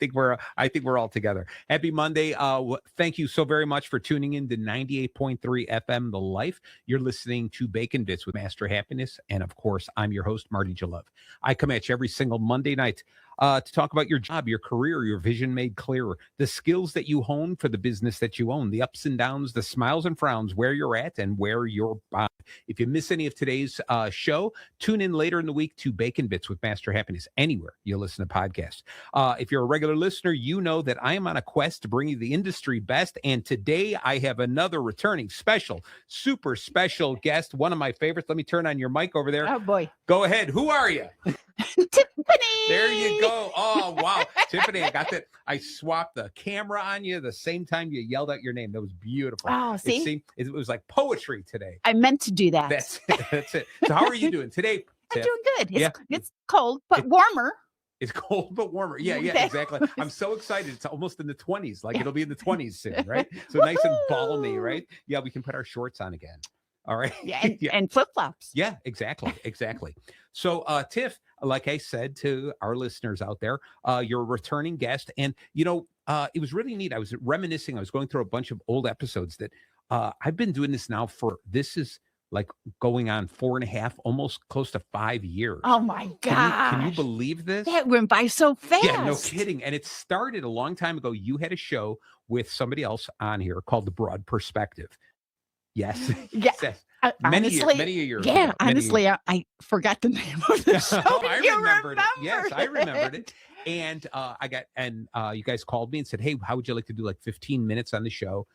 I think we're all together. Happy Monday. Thank you so very much for tuning in to 98.3 FM The Life. You're listening to Bacon Bits with Master Happiness. And of course, I'm your host, Marty Jalove. I come at you every single Monday night to talk about your job, your career, your vision made clearer, the skills that you hone for the business that you own, the ups and downs, the smiles and frowns, where you're at and where you're bound. If you miss any of today's show, tune in later in the week to Bacon Bits with Master Happiness, anywhere you listen to podcasts. If you're a regular listener, you know that I am on a quest to bring you the industry best. And today I have another returning special, super special guest, one of my favorites. Let me turn on your mic over there. Oh, boy. Go ahead. Who are you? Tiffany. There you go. Oh, wow. Tiffany, I got that. I swapped the camera on you the same time you yelled out your name. That was beautiful. Oh, see? It was like poetry today. I meant to do that. That's it. That's it. So how are you doing today, I'm Tiff? doing good. It's cold, but warmer. It's cold but warmer. Yeah, exactly. I'm so excited. It's almost in the 20s. Like it'll be in the 20s soon, right? So nice and balmy, right? Yeah, we can put our shorts on again. All right. Yeah, and flip-flops. Yeah, exactly. So, Tiff, like I said to our listeners out there, you're a returning guest. And, it was really neat. I was reminiscing. I was going through a bunch of old episodes that I've been doing this now this is like going on 4.5, almost close to 5 years. Oh, my God. Can you believe this? That went by so fast. Yeah, no kidding. And it started a long time ago. You had a show with somebody else on here called The Broad Perspective. Yes. Yeah. Many years. Yeah, honestly, I forgot the name of the show. I remembered it. Yes, I remembered it. And you guys called me and said, hey, how would you like to do like 15 minutes on the show?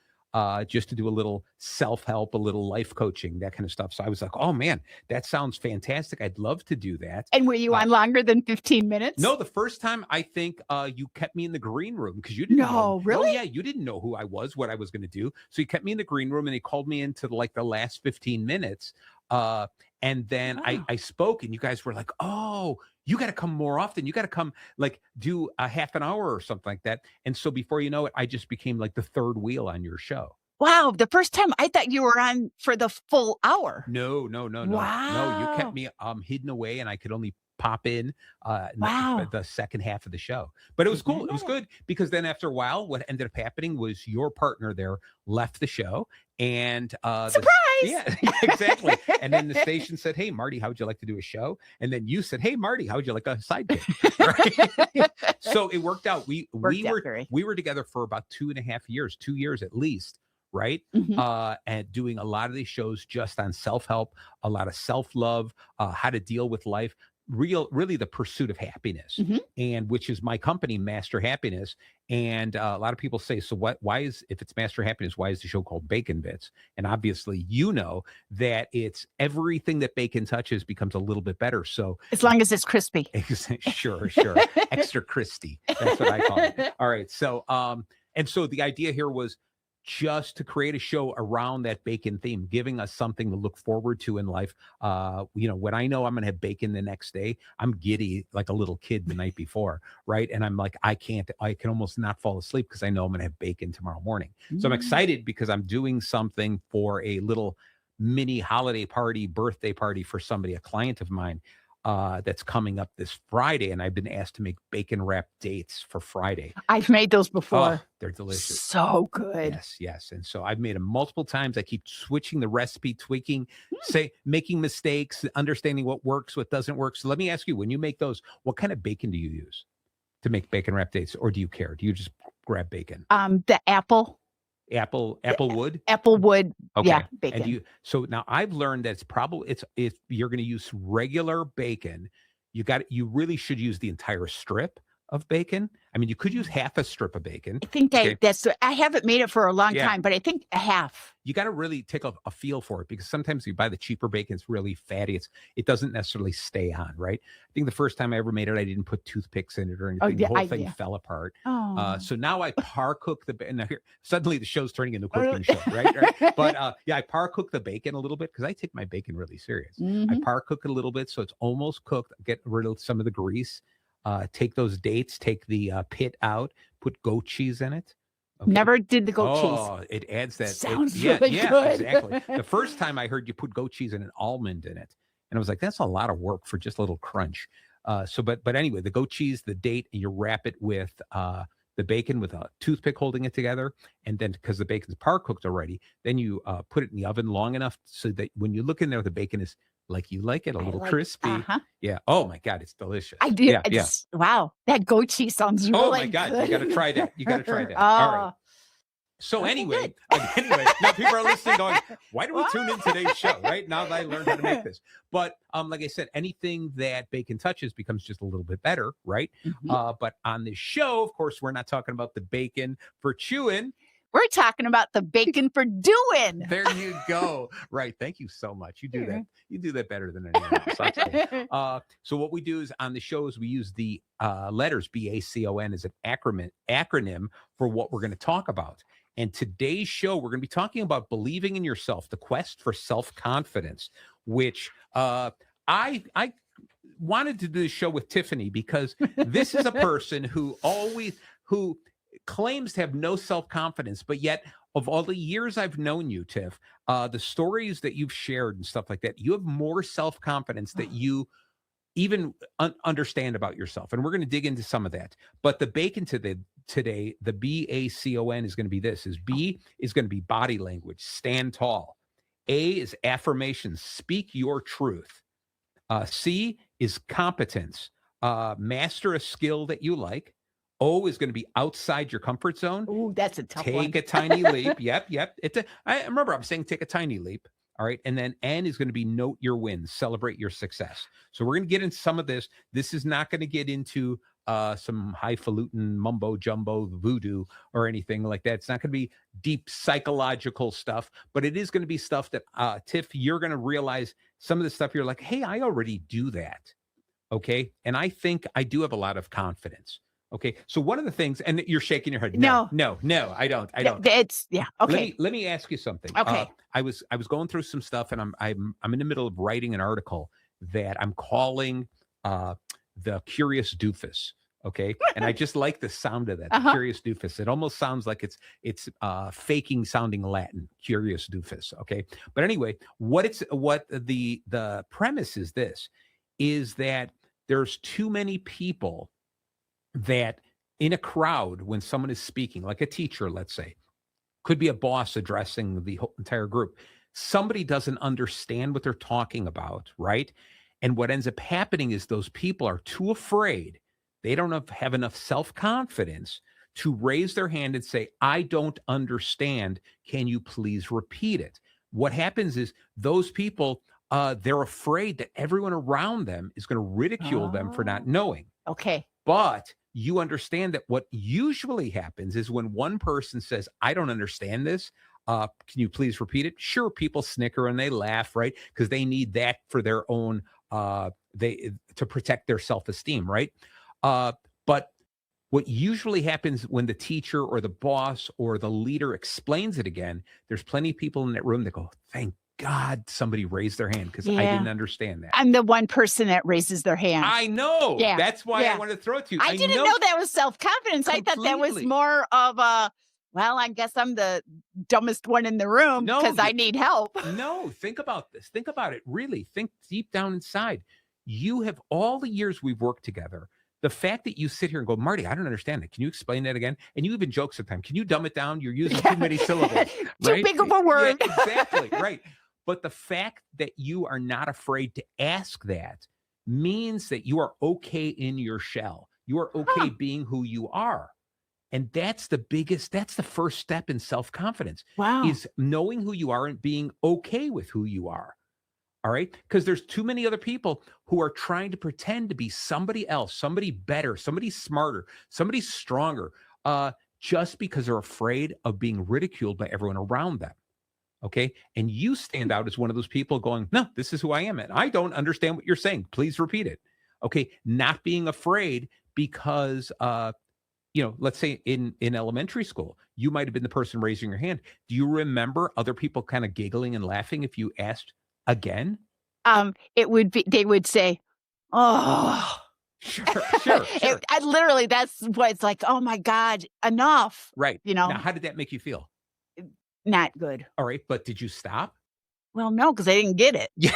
Just to do a little self-help, a little life coaching, that kind of stuff. So I was like, oh man, that sounds fantastic. I'd love to do that. And were you on longer than 15 minutes? No, the first time I think you kept me in the green room because you didn't know. Really? Oh, yeah, you didn't know who I was, what I was going to do. So you kept me in the green room and he called me into like the last 15 minutes. And then I spoke and you guys were like, oh, you got to come more often. You got to come like do a half an hour or something like that. And so before you know it, I just became like the third wheel on your show. Wow. The first time I thought you were on for the full hour. No. Wow. No, you kept me hidden away and I could only pop in the second half of the show. But it was cool. It was good because then after a while, what ended up happening was your partner there left the show and surprise. Yeah, exactly. And then the station said, hey, Marty, how would you like to do a show? And then you said, hey, Marty, how would you like a sidekick? Right? So it worked out. We were together for about 2.5 years, 2 years at least. Right. Mm-hmm. And doing a lot of these shows just on self-help, a lot of self-love, how to deal with life, really the pursuit of happiness, and which is my company, Master Happiness. And a lot of people say, so if it's Master Happiness, why is the show called Bacon Bits? And obviously, that it's everything that bacon touches becomes a little bit better. So as long as it's crispy. Sure. Extra crispy. That's what I call it. All right. So, and so the idea here was just to create a show around that bacon theme, giving us something to look forward to in life. When I know I'm going to have bacon the next day, I'm giddy like a little kid the night before, right? And I'm like, I can almost not fall asleep because I know I'm going to have bacon tomorrow morning. So I'm excited because I'm doing something for a little mini holiday party, birthday party for somebody, a client of mine. That's coming up this Friday, and I've been asked to make bacon wrap dates for Friday. I've made those before. Oh, they're delicious. So good. Yes. And so I've made them multiple times. I keep switching the recipe, tweaking, making mistakes, understanding what works, what doesn't work. So let me ask you, when you make those, what kind of bacon do you use to make bacon wrap dates, or do you care? Do you just grab bacon? The Applewood. Okay. Yeah, bacon. And so now I've learned that if you're going to use regular bacon, you really should use the entire strip of bacon. I mean, you could use half a strip of bacon. I think I haven't made it for a long time, but I think a half. You got to really take a feel for it because sometimes you buy the cheaper bacon, it's really fatty. It doesn't necessarily stay on, right? I think the first time I ever made it, I didn't put toothpicks in it or anything. The whole thing fell apart. Oh. So now I par cook the bacon. Suddenly the show's turning into a cooking show, right? But I par cook the bacon a little bit because I take my bacon really serious. I par cook it a little bit so it's almost cooked. Get rid of some of the grease. Take those dates, take the pit out, put goat cheese in it. Okay. Never did the goat cheese. Oh, it adds that. Sounds really good. Exactly. The first time I heard you put goat cheese and an almond in it. And I was like, that's a lot of work for just a little crunch. But anyway, the goat cheese, the date, and you wrap it with the bacon with a toothpick holding it together. And then because the bacon's par cooked already, then you put it in the oven long enough so that when you look in there, the bacon is like you like it, a little crispy. Yeah. Oh my God, it's delicious. I do. Yeah. Wow. That goat cheese sounds really good. Oh my God, you got to try that. You got to try that. All right. So anyway, now people are listening going, why do we tune in today's show, right? Now that I learned how to make this. But like I said, anything that bacon touches becomes just a little bit better, right? But on this show, of course, we're not talking about the bacon for chewing. We're talking about the bacon for doing. There you go. Right. Thank you so much. You do that. You do that better than anyone else. So what we do is on the shows, we use the letters BACON as an acronym for what we're going to talk about. And today's show, we're going to be talking about believing in yourself, the quest for self-confidence, which I wanted to do this show with Tiffany because this is a person who claims to have no self-confidence, but yet of all the years I've known you, Tiff, the stories that you've shared and stuff like that, you have more self-confidence that you even understand about yourself. And we're going to dig into some of that. But the bacon today, the BACON is going to be this. B is going to be body language, stand tall. A is affirmations, speak your truth. C is competence, master a skill that you like. O is going to be outside your comfort zone. Ooh, that's a tough one. Take a tiny leap. Yep. I remember I'm saying take a tiny leap. All right. And then N is going to be note your wins, celebrate your success. So we're going to get into some of this. This is not going to get into some highfalutin mumbo jumbo voodoo or anything like that. It's not going to be deep psychological stuff, but it is going to be stuff that, Tiff, you're going to realize some of the stuff you're like, hey, I already do that. Okay. And I think I do have a lot of confidence. Okay. So one of the things, and you're shaking your head. No, I don't. It's okay. Let me ask you something. Okay. I was going through some stuff and I'm in the middle of writing an article that I'm calling the Curious Doofus. Okay. And I just like the sound of that. The Curious Doofus. It almost sounds like it's faking sounding Latin. Curious Doofus. Okay. But anyway, what the premise is this, is that there's too many people that in a crowd, when someone is speaking, like a teacher, let's say, could be a boss addressing the whole entire group, somebody doesn't understand what they're talking about, right? And what ends up happening is those people are too afraid. They don't have enough self-confidence to raise their hand and say, I don't understand. Can you please repeat it? What happens is those people, they're afraid that everyone around them is going to ridicule them for not knowing. Okay. But you understand that what usually happens is when one person says, I don't understand this. Can you please repeat it? Sure, people snicker and they laugh, right? Because they need that for their own, to protect their self-esteem, right? But what usually happens when the teacher or the boss or the leader explains it again, there's plenty of people in that room that go, thank God somebody raised their hand because I didn't understand that. I'm the one person that raises their hand. I know. Yeah. That's why I wanted to throw it to you. I didn't know that was self-confidence. I thought that was more of a, well, I guess I'm the dumbest one in the room because I need help. No, think about this. Think about it. Really think deep down inside. You have all the years we've worked together. The fact that you sit here and go, Marty, I don't understand it. Can you explain that again? And you even joke sometimes. Can you dumb it down? You're using too many syllables. Too big of a word. Yeah, exactly. Right. But the fact that you are not afraid to ask that means that you are okay in your shell. You are okay being who you are. And that's the first step in self-confidence. Wow. Is knowing who you are and being okay with who you are. All right. Because there's too many other people who are trying to pretend to be somebody else, somebody better, somebody smarter, somebody stronger, just because they're afraid of being ridiculed by everyone around them. Okay. And you stand out as one of those people going, no, this is who I am. And I don't understand what you're saying. Please repeat it. Okay. Not being afraid because, let's say in elementary school, you might have been the person raising your hand. Do you remember other people kind of giggling and laughing if you asked again? It would be, they would say, oh, Sure. Literally, that's what it's like. Oh my God, enough. Right. You know, now, how did that make you feel? Not good. All right. But did you stop? Well, no, because I didn't get it. Yeah.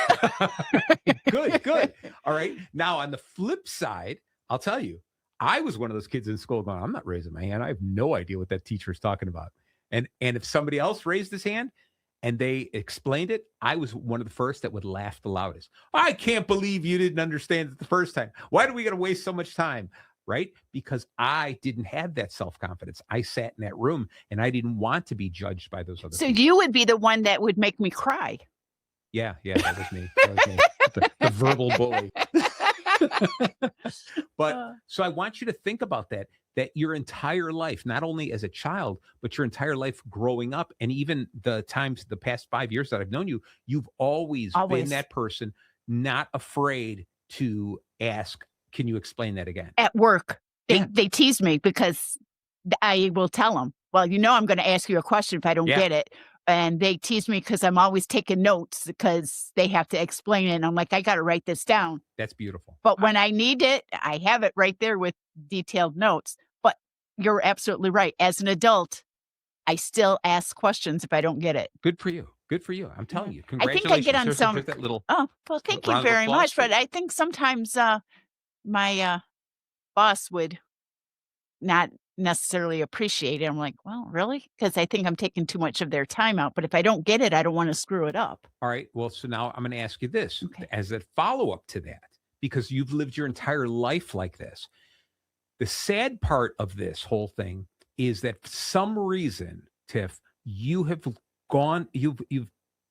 Good. All right. Now, on the flip side, I'll tell you, I was one of those kids in school going, I'm not raising my hand. I have no idea what that teacher's talking about. And if somebody else raised his hand and they explained it, I was one of the first that would laugh the loudest. I can't believe you didn't understand it the first time. Why do we got to waste so much time? Right? Because I didn't have that self-confidence. I sat in that room and I didn't want to be judged by those other people. You would be the one that would make me cry. Yeah, that was me. The verbal bully. But so I want you to think about that your entire life, not only as a child, but your entire life growing up, and even the past 5 years that I've known you, you've always been that person, not afraid to ask, can you explain that again? At work, they tease me because I will tell them, well, I'm going to ask you a question if I don't get it. And they tease me because I'm always taking notes because they have to explain it. And I'm like, I got to write this down. That's beautiful. But when I need it, I have it right there with detailed notes. But you're absolutely right. As an adult, I still ask questions if I don't get it. Good for you. I'm telling you. Congratulations. I think I get on some. That little well, thank you very much. But I think sometimes my boss would not necessarily appreciate it. I'm like, well, really? Because I think I'm taking too much of their time out. But if I don't get it, I don't want to screw it up. All right. Well, so now I'm going to ask you this as a follow-up to that, because you've lived your entire life like this. The sad part of this whole thing is that for some reason, Tiff, you've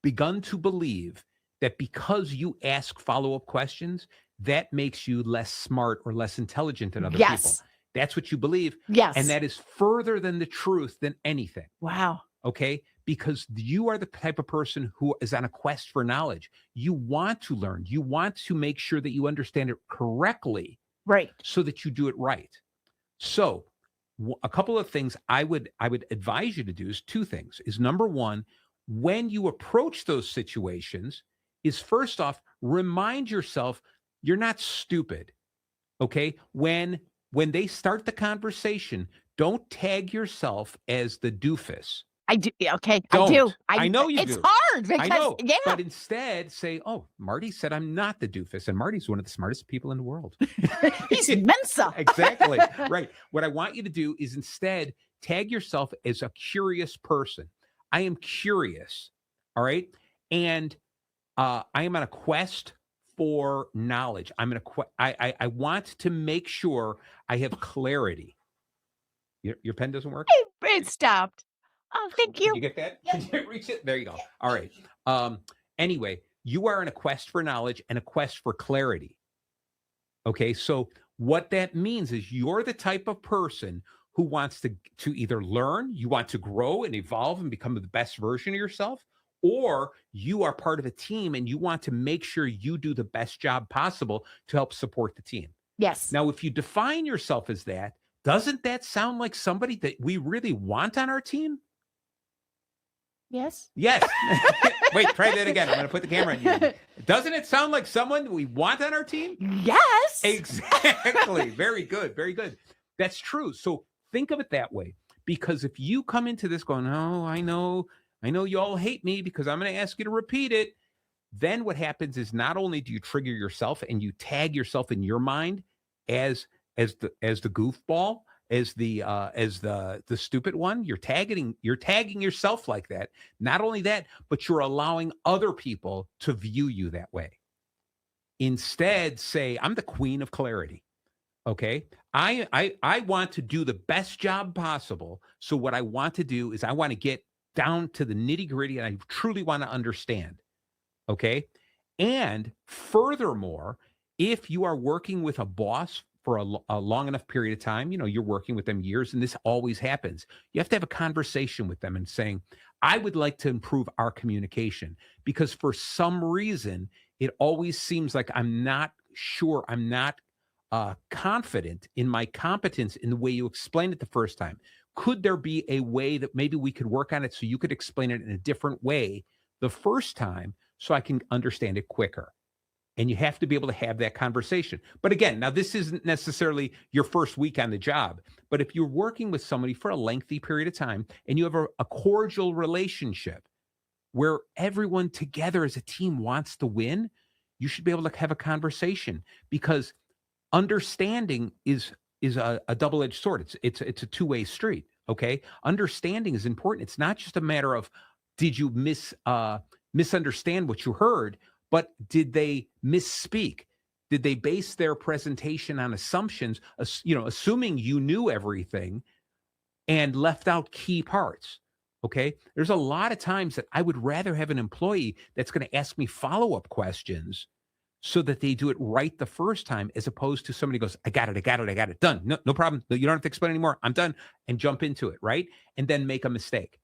begun to believe that because you ask follow-up questions, that makes you less smart or less intelligent than other people. That's what you believe. Yes. And that is further than the truth than anything. Wow. Okay? Because you are the type of person who is on a quest for knowledge. You want to learn. You want to make sure that you understand it correctly. Right. So that you do it right. So a couple of things I would advise you to do is two things. Is number one, when you approach those situations, is first off, remind yourself you're not stupid. Okay? When they start the conversation, don't tag yourself as the doofus. I do. Okay. Don't. I do. I know you do. It's hard because, I know. But instead say, oh, Marty said I'm not the doofus. And Marty's one of the smartest people in the world. He's Mensa. Exactly. Right. What I want you to do is instead tag yourself as a curious person. I am curious. All right. And I am on a quest for knowledge. I want to make sure I have clarity. Your pen doesn't work? It stopped. Oh, thank you. Did you get that? Did you reach it? There you go. All right. Anyway, you are in a quest for knowledge and a quest for clarity. Okay. So what that means is you're the type of person who wants to either learn, you want to grow and evolve and become the best version of yourself, or you are part of a team and you want to make sure you do the best job possible to help support the team. Yes. Now, if you define yourself as that, doesn't that sound like somebody that we really want on our team? Yes. Yes. Wait, try that again. I'm going to put the camera on you. Doesn't it sound like someone we want on our team? Yes. Exactly. Very good. Very good. That's true. So think of it that way, because if you come into this going, oh, I know you all hate me because I'm going to ask you to repeat it. Then what happens is not only do you trigger yourself and you tag yourself in your mind as the goofball, as the stupid one, you're tagging yourself like that. Not only that, but you're allowing other people to view you that way. Instead, say, I'm the queen of clarity. Okay. I want to do the best job possible. So what I want to do is I want to get down to the nitty gritty and I truly want to understand. Okay. And furthermore, if you are working with a boss for a long enough period of time, you're working with them years, and this always happens. You have to have a conversation with them and saying, I would like to improve our communication because for some reason, it always seems like I'm not sure, I'm not confident in my competence in the way you explained it the first time. Could there be a way that maybe we could work on it so you could explain it in a different way the first time so I can understand it quicker? And you have to be able to have that conversation. But again, now this isn't necessarily your first week on the job, but if you're working with somebody for a lengthy period of time and you have a cordial relationship, where everyone together as a team wants to win, you should be able to have a conversation, because understanding is a double-edged sword. It's a two-way street. Okay. Understanding is important. It's not just a matter of, did you misunderstand what you heard, but did they misspeak? Did they base their presentation on assumptions, assuming you knew everything and left out key parts? Okay. There's a lot of times that I would rather have an employee that's going to ask me follow-up questions so that they do it right the first time, as opposed to somebody goes, I got it, done. No problem. You don't have to explain anymore. I'm done, and jump into it, right? And then make a mistake.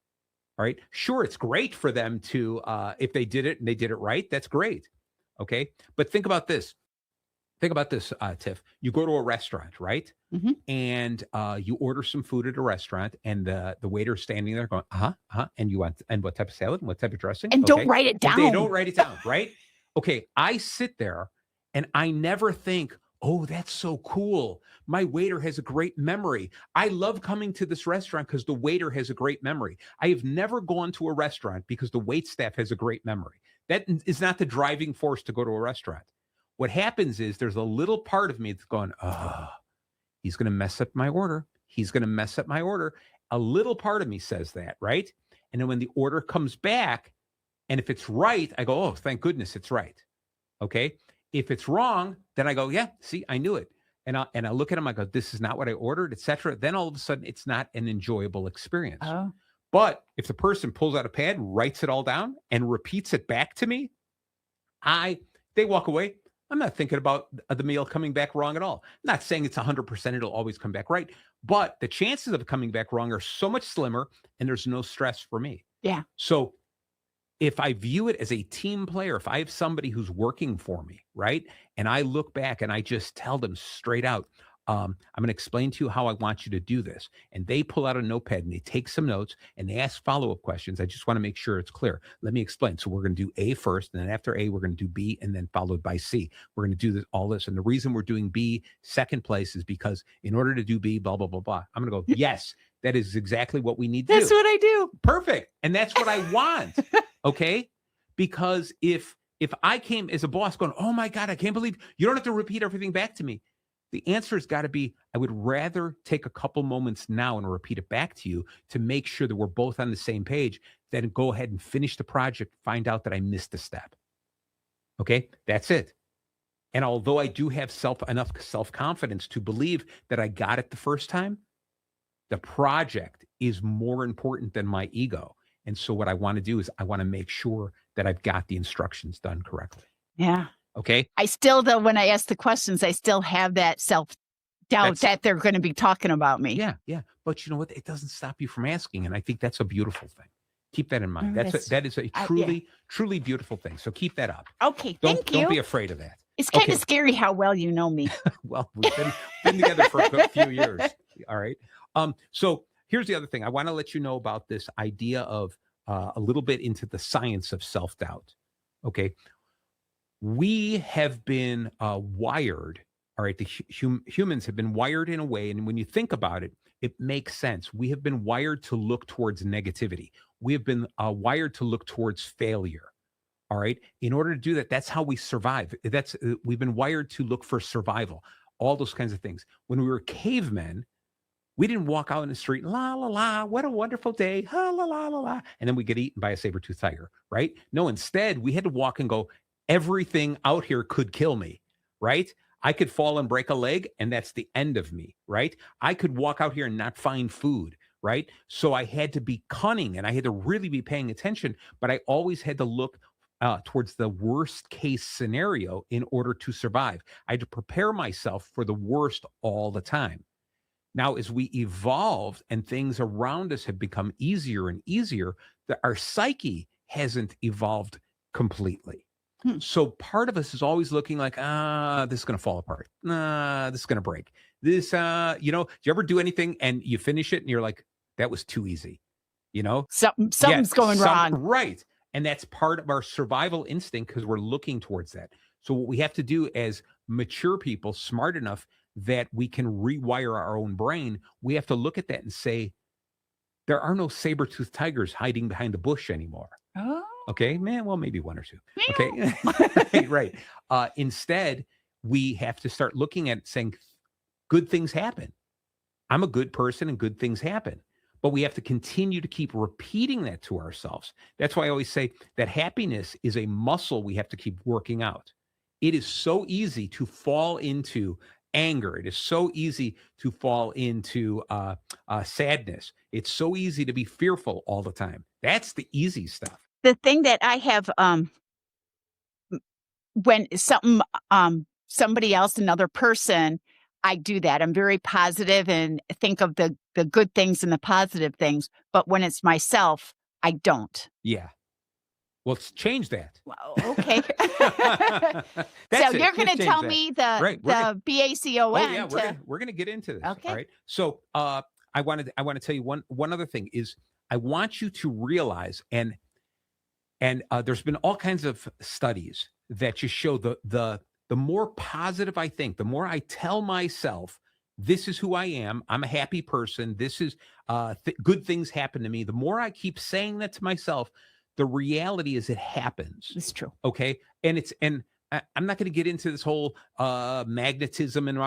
All right. Sure, it's great for them to, if they did it and they did it right, that's great. Okay. But think about this. Tiff. You go to a restaurant, right? Mm-hmm. And you order some food at a restaurant, and the waiter's standing there going, and what type of salad and what type of dressing? And don't write it down. They don't write it down, right? Okay, I sit there and I never think, oh, that's so cool. My waiter has a great memory. I love coming to this restaurant because the waiter has a great memory. I have never gone to a restaurant because the wait staff has a great memory. That is not the driving force to go to a restaurant. What happens is there's a little part of me that's going, he's going to mess up my order. He's going to mess up my order. A little part of me says that, right? And then when the order comes back, and if it's right, I go, oh, thank goodness it's right. Okay. If it's wrong, then I go, yeah, see, I knew it. And I look at him, I go, this is not what I ordered, etc. Then all of a sudden, it's not an enjoyable experience. Oh. But if the person pulls out a pad, writes it all down, and repeats it back to me, they walk away. I'm not thinking about the meal coming back wrong at all. I'm not saying it's 100%, it'll always come back right. But the chances of it coming back wrong are so much slimmer, and there's no stress for me. Yeah. So if I view it as a team player, if I have somebody who's working for me, right, and I look back and I just tell them straight out, I'm going to explain to you how I want you to do this. And they pull out a notepad and they take some notes and they ask follow-up questions. I just want to make sure it's clear. Let me explain. So we're going to do A first, and then after A, we're going to do B, and then followed by C. We're going to do all this. And the reason we're doing B second place is because in order to do B, blah, blah, blah, blah. I'm going to go, yes, that is exactly what we need to do. That's what I do. Perfect. And that's what I want. Okay. Because if I came as a boss going, oh my God, I can't believe you don't have to repeat everything back to me. The answer has got to be, I would rather take a couple moments now and repeat it back to you to make sure that we're both on the same page, than go ahead and finish the project, find out that I missed a step. Okay. That's it. And although I do have enough self-confidence to believe that I got it the first time, the project is more important than my ego. And so what I want to do is I want to make sure that I've got the instructions done correctly. Yeah. Okay. I still, though, when I ask the questions, I still have that self-doubt that they're going to be talking about me. Yeah. Yeah. But you know what? It doesn't stop you from asking. And I think that's a beautiful thing. Keep that in mind. That is a truly beautiful thing. So keep that up. Okay. Thank you. Don't be afraid of that. It's kind of scary how well you know me. Well, we've been together for a few years. All right. So here's the other thing. I want to let you know about this idea of a little bit into the science of self-doubt. Okay. We have been wired. All right. The humans have been wired in a way. And when you think about it, it makes sense. We have been wired to look towards negativity. We have been wired to look towards failure. All right. In order to do that, that's how we survive. We've been wired to look for survival, all those kinds of things. When we were cavemen, we didn't walk out in the street, la, la, la, what a wonderful day, la, la, la, la, la, and then we get eaten by a saber-tooth tiger, right? No, instead, we had to walk and go, everything out here could kill me, right? I could fall and break a leg, and that's the end of me, right? I could walk out here and not find food, right? So I had to be cunning, and I had to really be paying attention, but I always had to look towards the worst case scenario in order to survive. I had to prepare myself for the worst all the time. Now, as we evolved and things around us have become easier and easier, our psyche hasn't evolved completely. So part of us is always looking like, this is going to fall apart. This is going to break. This, do you ever do anything and you finish it and you're like, that was too easy, Something's going wrong. Right. And that's part of our survival instinct because we're looking towards that. So what we have to do as mature people, smart enough that we can rewire our own brain, we have to look at that and say, there are no saber-toothed tigers hiding behind the bush anymore. Oh. Okay, man, well, maybe one or two. Okay, right. Instead, we have to start looking at it saying, good things happen. I'm a good person and good things happen. But we have to continue to keep repeating that to ourselves. That's why I always say that happiness is a muscle we have to keep working out. It is so easy to fall into anger. It is so easy to fall into sadness. It's so easy to be fearful all the time. That's the easy stuff. The thing that I have, when somebody else, another person, I do that. I'm very positive and think of the good things and the positive things. But when it's myself, I don't. Yeah. Well, let's change that. Well, okay. So you're going to tell me the BACON. Oh yeah, we're going to get into this. Okay. All right. So I want to tell you one other thing is I want you to realize and there's been all kinds of studies that just show the more positive I think, the more I tell myself, this is who I am. I'm a happy person. This is good things happen to me. The more I keep saying that to myself, the reality is it happens. It's true. Okay. And I'm not going to get into this whole magnetism and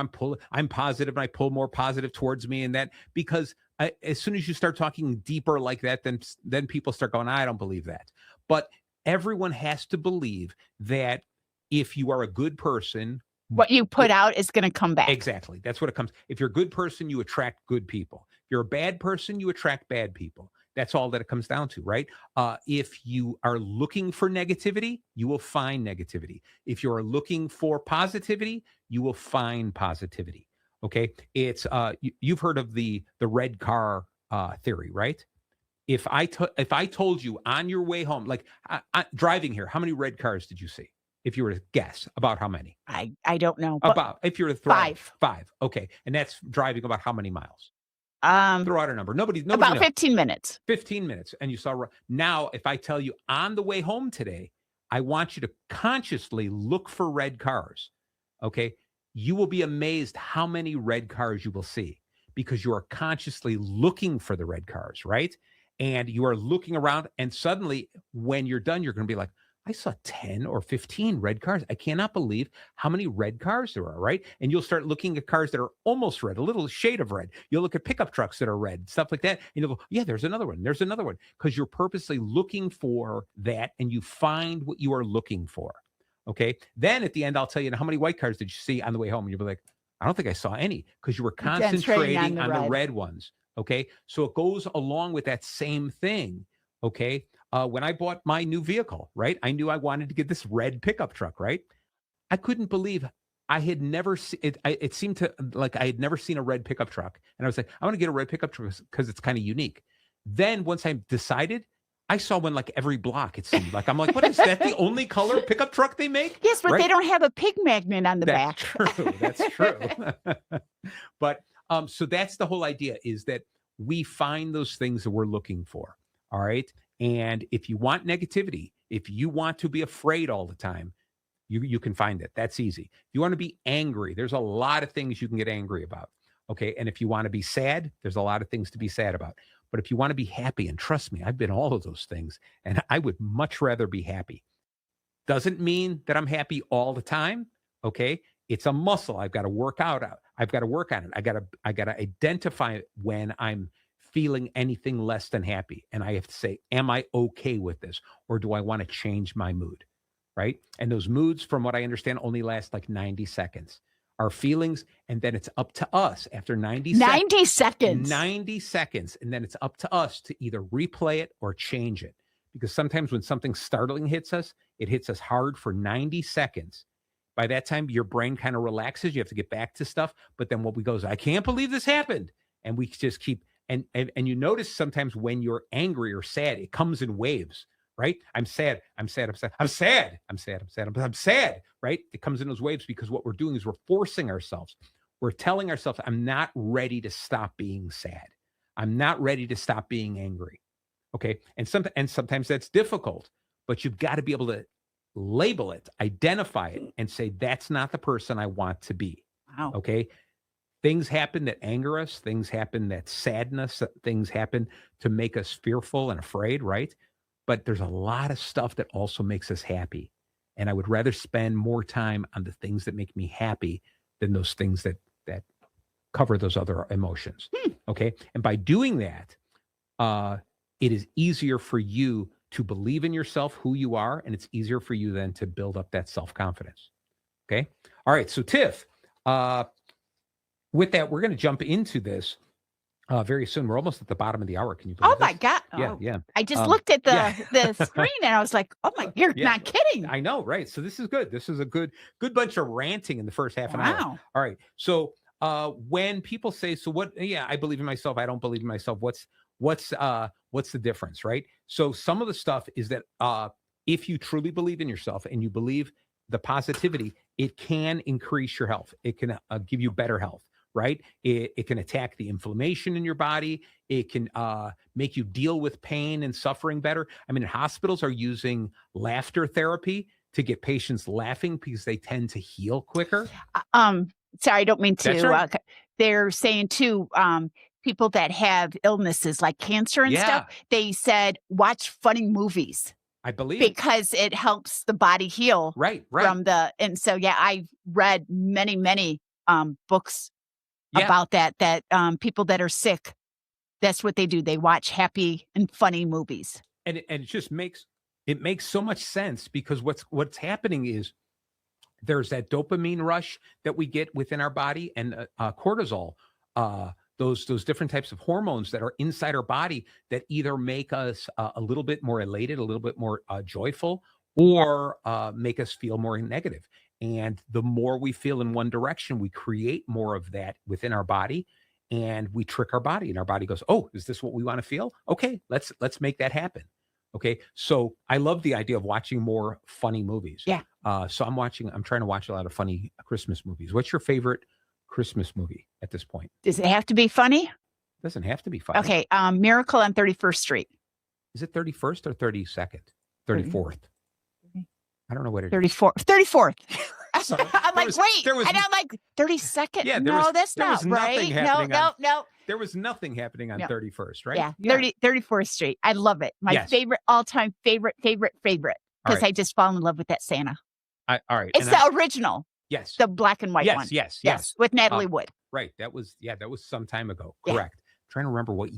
I'm positive and I pull more positive towards me and that, because as soon as you start talking deeper like that, then people start going, I don't believe that. But everyone has to believe that if you are a good person, what you put out is going to come back. Exactly. That's what it comes. If you're a good person, you attract good people. If you're a bad person, you attract bad people. That's all that it comes down to, right? If you are looking for negativity, you will find negativity. If you are looking for positivity, you will find positivity. Okay. It's you've heard of the red car theory, right? If I told you on your way home, like driving here, how many red cars did you see? If you were to guess, about how many? I don't know. About, if you were to throw five. Five. Okay. And that's driving about how many miles? Throw out a number. Nobody about knows. 15 minutes. 15 minutes. And you saw. Now, if I tell you on the way home today, I want you to consciously look for red cars. Okay. You will be amazed how many red cars you will see because you are consciously looking for the red cars, right? And you are looking around, and suddenly when you're done, you're going to be like, I saw 10 or 15 red cars. I cannot believe how many red cars there are, right? And you'll start looking at cars that are almost red, a little shade of red. You'll look at pickup trucks that are red, stuff like that. And you'll go, yeah, there's another one. There's another one. Because you're purposely looking for that, and you find what you are looking for. Okay. Then at the end, I'll tell you, how many white cars did you see on the way home? And you'll be like, I don't think I saw any, because you were concentrating on the red ones. Okay. So it goes along with that same thing. Okay. When I bought my new vehicle, right, I knew I wanted to get this red pickup truck, right? I couldn't believe I had never seen it. It seemed to like I had never seen a red pickup truck. And I was like, I want to get a red pickup truck because it's kind of unique. Then once I decided, I saw one like every block, it seemed like. I'm like, what is that? The only color pickup truck they make? Yes, but they don't have a pig magnet on the back. True. That's true. But so that's the whole idea, is that we find those things that we're looking for. All right. And if you want negativity, if you want to be afraid all the time, you can find it. That's easy. If you want to be angry, there's a lot of things you can get angry about. Okay. And if you want to be sad, there's a lot of things to be sad about. But if you want to be happy, and trust me, I've been all of those things, and I would much rather be happy. Doesn't mean that I'm happy all the time. Okay. It's a muscle I've got to work out. I've got to work on it. I got to identify when I'm feeling anything less than happy. And I have to say, am I okay with this? Or do I want to change my mood? Right. And those moods, from what I understand, only last like 90 seconds. Our feelings, and then it's up to us after 90 seconds. 90 seconds. And then it's up to us to either replay it or change it. Because sometimes when something startling hits us, it hits us hard for 90 seconds. By that time, your brain kind of relaxes. You have to get back to stuff. But then what we go is, I can't believe this happened. And we just keep. And you notice sometimes when you're angry or sad, it comes in waves, right? I'm sad. I'm sad. I'm sad. I'm sad. I'm sad. I'm sad. I'm sad, right? It comes in those waves because what we're doing is we're forcing ourselves. We're telling ourselves, I'm not ready to stop being sad. I'm not ready to stop being angry. Okay. And sometimes that's difficult, but you've got to be able to label it, identify it, and say, that's not the person I want to be. Wow. Okay. Things happen that anger us. Things happen that sadness. Things happen to make us fearful and afraid, right? but there's a lot of stuff that also makes us happy. And I would rather spend more time on the things that make me happy than those things that cover those other emotions. Okay. And by doing that, it is easier for you to believe in yourself, who you are, and it's easier for you then to build up that self-confidence. Okay. All right. So Tiff, with that, we're going to jump into this very soon. We're almost at the bottom of the hour. Can you believe Oh my this? God. Yeah. Yeah. I just looked at the screen and I was like, oh my, you're not kidding. I know. Right. So this is good. This is a good bunch of ranting in the first half an hour. All right. So when people say, so what, I believe in myself, I don't believe in myself. What's the difference, right? So some of the stuff is that if you truly believe in yourself and you believe the positivity, it can increase your health. It can give you better health, right? It can attack the inflammation in your body. It can make you deal with pain and suffering better. I mean, hospitals are using laughter therapy to get patients laughing because they tend to heal quicker. Sorry, I don't mean to. Right. They're saying too, people that have illnesses like cancer and stuff, they said, watch funny movies. I believe. Because it helps the body heal. Right. And so, I've read many books about that people that are sick, that's what they do. They watch happy and funny movies. And it just makes so much sense because what's happening is there's that dopamine rush that we get within our body and cortisol, those different types of hormones that are inside our body that either make us a little bit more elated, a little bit more joyful, or make us feel more negative. And the more we feel in one direction, we create more of that within our body, and we trick our body, and our body goes, "Oh, is this what we want to feel? Okay, let's make that happen." Okay, so I love the idea of watching more funny movies. Yeah. So I'm trying to watch a lot of funny Christmas movies. What's your favorite Christmas movie at this point? Does it have to be funny? It doesn't have to be funny. Okay, Miracle on 31st Street. Is it 31st or 32nd? 34th. I don't know what it is. 34th. So, I'm like, wait. And I'm like, 32nd? Yeah, No, that's not right. No. There was nothing happening on 31st, right? Yeah, 34th Street. I love it. My favorite, all-time favorite, because I just fall in love with that Santa. All right. It's the original. Yes. The black and white one. Yes. With Natalie Wood. Right. That was some time ago. Correct. I'm trying to remember what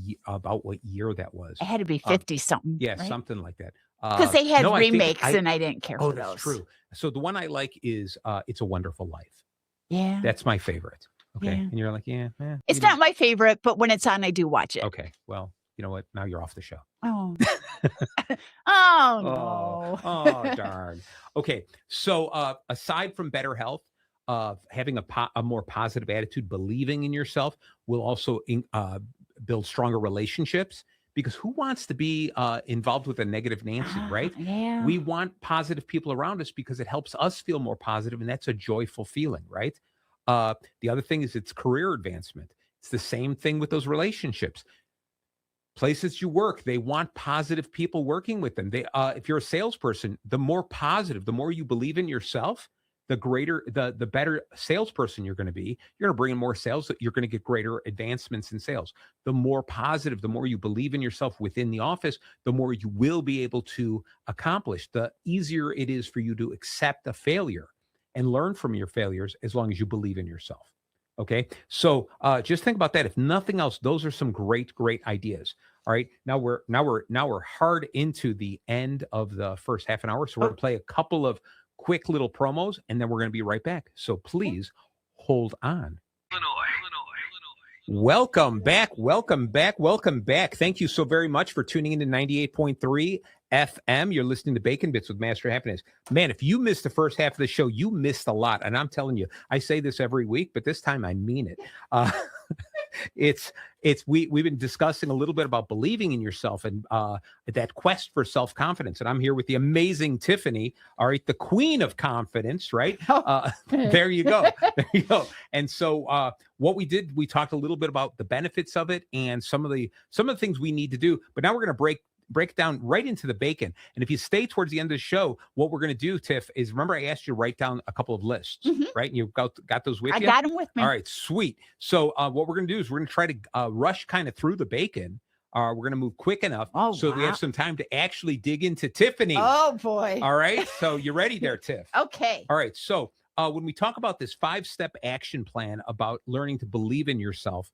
year that was. It had to be 50-something. Yeah, right? Something like that. Because they had remakes and I didn't care for those. That's true. So the one I like is It's a Wonderful Life. Yeah. That's my favorite. Okay. Yeah. And you're like, it's not my favorite, but when it's on, I do watch it. Okay. Well, you know what? Now you're off the show. Oh. Oh, no. Oh, darn. Okay. So aside from better health, having a more positive attitude, believing in yourself will also build stronger relationships. Because who wants to be involved with a negative Nancy, right? Yeah. We want positive people around us because it helps us feel more positive, and that's a joyful feeling, right? The other thing is it's career advancement. It's the same thing with those relationships. Places you work, they want positive people working with them. If you're a salesperson, the more positive, the more you believe in yourself, the greater, the better salesperson you're going to be. You're going to bring in more sales. You're going to get greater advancements in sales. The more positive, the more you believe in yourself within the office, the more you will be able to accomplish. The easier it is for you to accept a failure and learn from your failures as long as you believe in yourself. Okay. So just think about that. If nothing else, those are some great ideas. All right. Now we're hard into the end of the first half an hour. So we're going to play a couple of quick little promos, and then we're going to be right back. So please hold on. Welcome back. Thank you so very much for tuning in to 98.3 FM. You're listening to Bacon Bits with Master Happiness. Man, if you missed the first half of the show, you missed a lot. And I'm telling you, I say this every week, but this time I mean it. We've been discussing a little bit about believing in yourself and that quest for self-confidence. And I'm here with the amazing Tiffany, all right, the queen of confidence, right? There you go. And so what we did, we talked a little bit about the benefits of it and some of the things we need to do. But now we're going to break down right into the bacon. And if you stay towards the end of the show, what we're going to do, Tiff, is remember I asked you to write down a couple of lists, right? And you got those with you? I got them with me. All right, sweet. So what we're going to do is we're going to try to rush kind of through the bacon. We're going to move quick enough so we wow. have some time to actually dig into Tiffany. Oh, boy. All right. So you ready there, Tiff? Okay. All right. So when we talk about this 5-step action plan about learning to believe in yourself,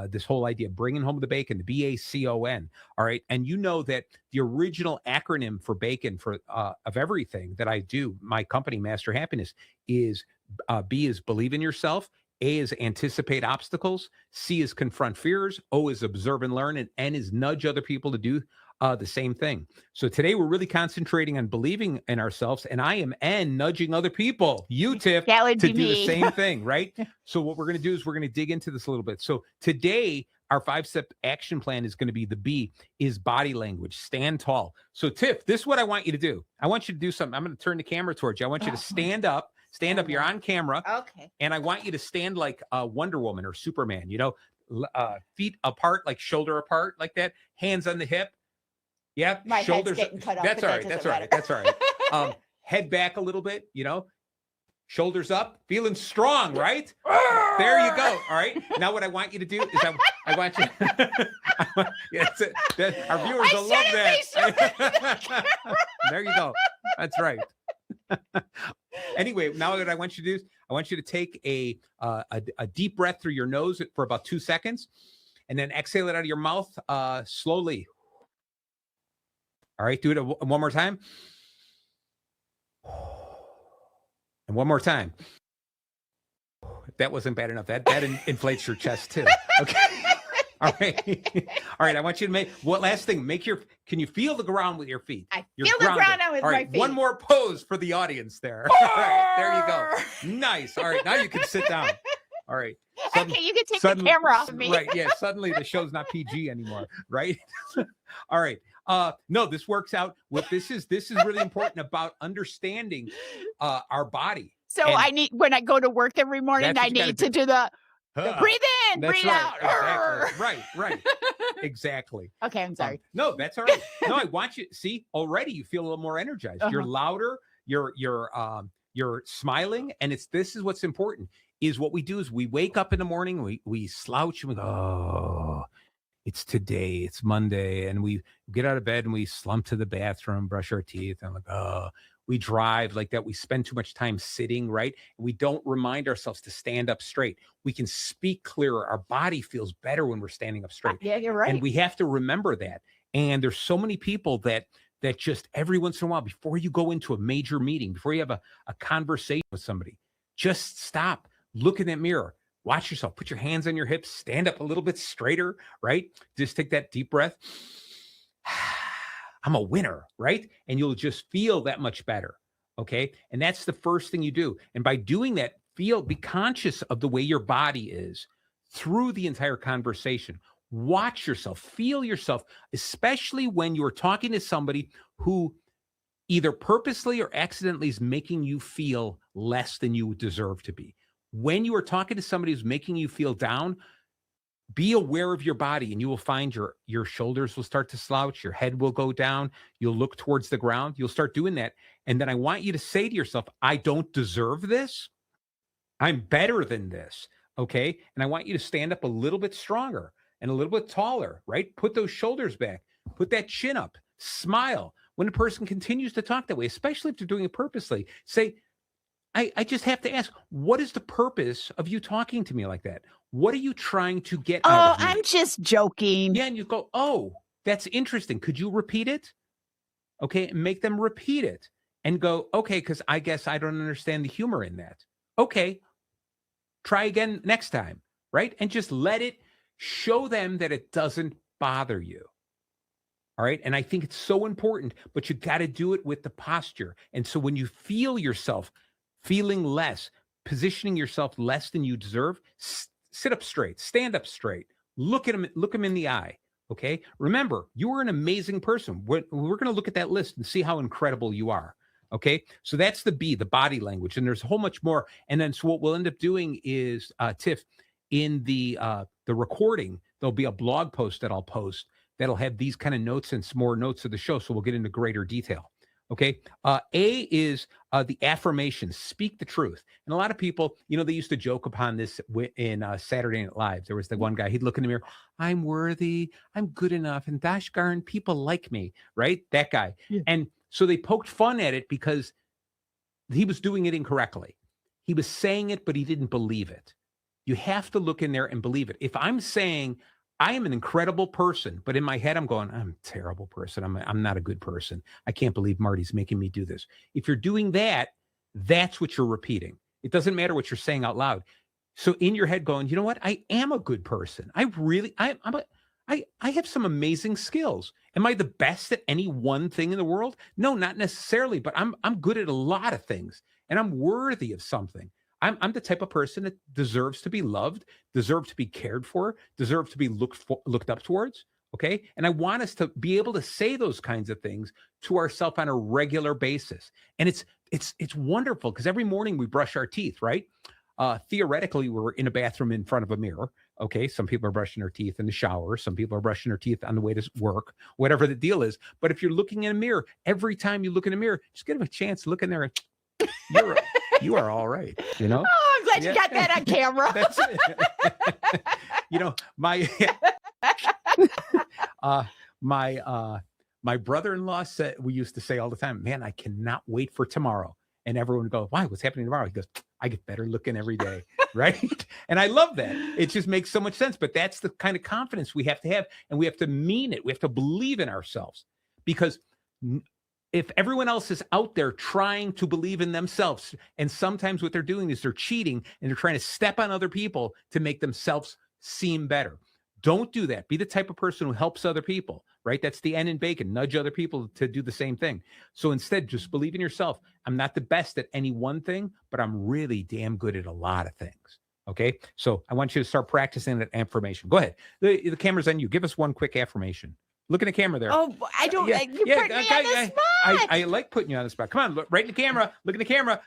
this whole idea of bringing home the bacon, the BACON. All right. And you know that the original acronym for bacon for of everything that I do, my company, Master Happiness, is B is believe in yourself. A is anticipate obstacles. C is confront fears. O is observe and learn. And N is nudge other people to do the same thing. So today we're really concentrating on believing in ourselves, and I am N, nudging other people, you, Tiff, to do the same thing, right? So what we're going to do is we're going to dig into this a little bit. So today our 5-step action plan is going to be the B is body language, stand tall. So Tiff, this is what I want you to do. I want you to do something. I'm going to turn the camera towards you. I want you to stand up. Stand up. You're on camera. Okay. And I want you to stand like Wonder Woman or Superman, you know, feet apart, like shoulder apart, like that. Hands on the hip. Yep. My shoulders. head's getting cut off. That's all right. That's all right. That's all right. Head back a little bit, you know, shoulders up, feeling strong, right? There you go. All right. Now what I want you to do is I want you. Our viewers will love that. There you go. That's right. Anyway, now what I want you to do is I want you to take a deep breath through your nose for about 2 seconds, and then exhale it out of your mouth slowly. All right, do it one more time. And one more time. That wasn't bad enough. That inflates your chest too. Okay. All right. All right. I want you to last thing, can you feel the ground with your feet? I feel the ground with my feet. One more pose for the audience there. All right. There you go. Nice. All right. Now you can sit down. All right. Okay. You can take the camera off of me. Right. Yeah. Suddenly the show's not PG anymore. Right. All right. No, this works out. This is really important about understanding our body. So when I go to work every morning, I need to do the breathe in, breathe out. Exactly. Right. Exactly. Okay, I'm sorry. No, that's all right. No, I want you. See, already you feel a little more energized. You're louder. You're smiling, and this is what's important. Is what we do is we wake up in the morning, we slouch, and we go, oh, it's today, it's Monday, and we get out of bed and we slump to the bathroom, brush our teeth, and like, oh. We drive like that. We spend too much time sitting, right? We don't remind ourselves to stand up straight. We can speak clearer. Our body feels better when we're standing up straight. Yeah, you're right. And we have to remember that. And there's so many people that just every once in a while, before you go into a major meeting, before you have a conversation with somebody, just stop, look in that mirror, watch yourself, put your hands on your hips, stand up a little bit straighter, right? Just take that deep breath. I'm a winner, right? And you'll just feel that much better, okay? And that's the first thing you do. And by doing that, be conscious of the way your body is through the entire conversation. Watch yourself, feel yourself, especially when you're talking to somebody who either purposely or accidentally is making you feel less than you deserve to be. When you are talking to somebody who's making you feel down, be aware of your body, and you will find your shoulders will start to slouch. Your head will go down. You'll look towards the ground. You'll start doing that. And then I want you to say to yourself, I don't deserve this. I'm better than this. Okay. And I want you to stand up a little bit stronger and a little bit taller, right? Put those shoulders back, put that chin up, smile. When a person continues to talk that way, especially if they're doing it purposely, say, I just have to ask, what is the purpose of you talking to me like that? What are you trying to get out of me? I'm just joking. Yeah, and you go, oh, that's interesting. Could you repeat it? Okay, and make them repeat it and go, okay, because I guess I don't understand the humor in that. Okay, try again next time, right? And just show them that it doesn't bother you. All right, and I think it's so important, but you got to do it with the posture. And so when you feel yourself feeling less, positioning yourself less than you deserve, sit up straight, stand up straight, look them in the eye. Okay. Remember, you are an amazing person. We're going to look at that list and see how incredible you are. Okay. So that's the B, the body language. And there's a whole much more. And then, so what we'll end up doing is, Tiff, in the recording, there'll be a blog post that I'll post that'll have these kind of notes and some more notes of the show. So we'll get into greater detail. Okay. A is the affirmation, speak the truth. And a lot of people, they used to joke upon this in Saturday Night Live. There was the one guy, he'd look in the mirror, I'm worthy, I'm good enough, and gosh darn, people like me, right? That guy. Yeah. And so they poked fun at it because he was doing it incorrectly. He was saying it, but he didn't believe it. You have to look in there and believe it. If I'm saying I am an incredible person, but in my head, I'm going, I'm a terrible person. I'm not a good person. I can't believe Marty's making me do this. If you're doing that, that's what you're repeating. It doesn't matter what you're saying out loud. So in your head going, you know what? I am a good person. I have some amazing skills. Am I the best at any one thing in the world? No, not necessarily, but I'm good at a lot of things, and I'm worthy of something. I'm the type of person that deserves to be loved, deserves to be cared for, deserves to be looked up towards. Okay. And I want us to be able to say those kinds of things to ourselves on a regular basis. And it's wonderful because every morning we brush our teeth, right? Theoretically, we're in a bathroom in front of a mirror. Okay. Some people are brushing their teeth in the shower. Some people are brushing their teeth on the way to work, whatever the deal is. But if you're looking in a mirror, every time you look in a mirror, just give them a chance to look in there and you are all right. Oh, I'm glad you got that on camera. That's it. My brother-in-law said, we used to say all the time, man, I cannot wait for tomorrow. And everyone would go, why? What's happening tomorrow? He goes, I get better looking every day. Right. And I love that. It just makes so much sense. But that's the kind of confidence we have to have. And we have to mean it. We have to believe in ourselves, because if everyone else is out there trying to believe in themselves, and sometimes what they're doing is they're cheating and they're trying to step on other people to make themselves seem better. Don't do that. Be the type of person who helps other people, right? That's the N in bacon. Nudge other people to do the same thing. So instead, just believe in yourself. I'm not the best at any one thing, but I'm really damn good at a lot of things. Okay. So I want you to start practicing that affirmation. Go ahead. The camera's on you. Give us one quick affirmation. Look in the camera there. Oh, I don't. You put me on the spot. I like putting you on the spot. Come on, look right in the camera. Look in the camera.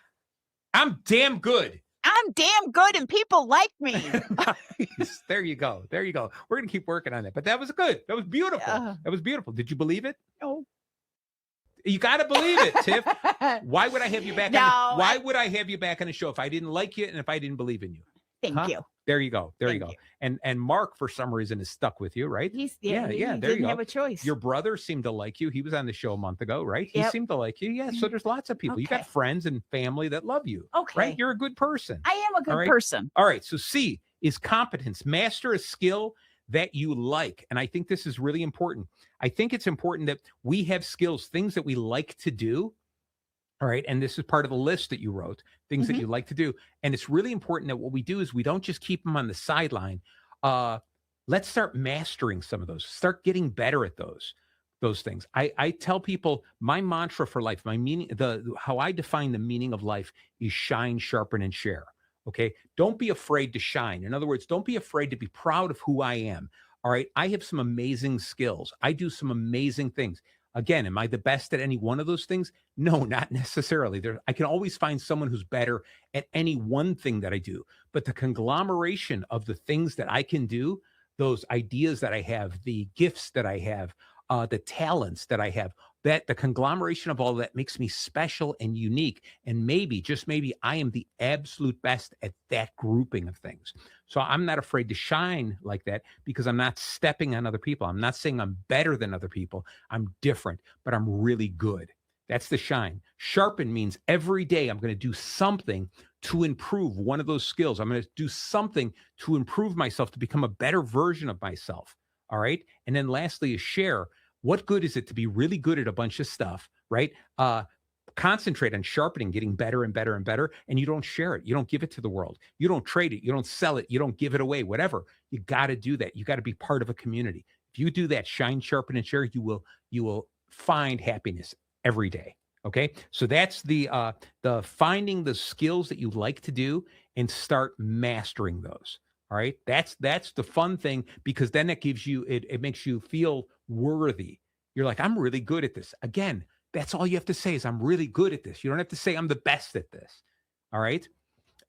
I'm damn good. I'm damn good, and people like me. Nice. There you go. There you go. We're gonna keep working on that. But that was good. That was beautiful. That was beautiful. Did you believe it? No. You got to believe it, Tiff. Why would I have you back? Why would I have you back on the show if I didn't like you and if I didn't believe in you? Thank you. There you go. There you go. And Mark, for some reason, is stuck with you, right? He there didn't you go. have a choice. Your brother seemed to like you. He was on the show a month ago, right? He seemed to like you. Yeah. So there's lots of people. Okay. You got friends and family that love you. Okay. Right? You're a good person. I am a good person. All right. So C is competence. Master a skill that you like. And I think this is really important. I think it's important that we have skills, things that we like to do. All right. And this is part of the list that you wrote, things that you like to do. And it's really important that what we do is we don't just keep them on the sideline. Let's start mastering some of those, start getting better at those things. I tell people my mantra for life, my meaning, how I define the meaning of life is shine, sharpen, and share. Okay. Don't be afraid to shine. In other words, don't be afraid to be proud of who I am. All right. I have some amazing skills. I do some amazing things. Again, am I the best at any one of those things? No, not necessarily. I can always find someone who's better at any one thing that I do. But the conglomeration of the things that I can do, those ideas that I have, the gifts that I have, the talents that I have, that the conglomeration of all that makes me special and unique. And maybe, just maybe, I am the absolute best at that grouping of things. So I'm not afraid to shine like that because I'm not stepping on other people. I'm not saying I'm better than other people. I'm different, but I'm really good. That's the shine. Sharpen means every day I'm going to do something to improve one of those skills. I'm going to do something to improve myself, to become a better version of myself. All right. And then lastly is share. What good is it to be really good at a bunch of stuff, right? Concentrate on sharpening, getting better and better and better, and you don't share it. You don't give it to the world. You don't trade it. You don't sell it. You don't give it away, whatever. You got to do that. You got to be part of a community. If you do that, shine, sharpen, and share, you will find happiness every day. Okay. So that's the finding the skills that you like to do and start mastering those. All right. That's the fun thing, because then it gives you, it makes you feel worthy. You're like, I'm really good at this. Again, that's all you have to say is I'm really good at this. You don't have to say I'm the best at this. All right.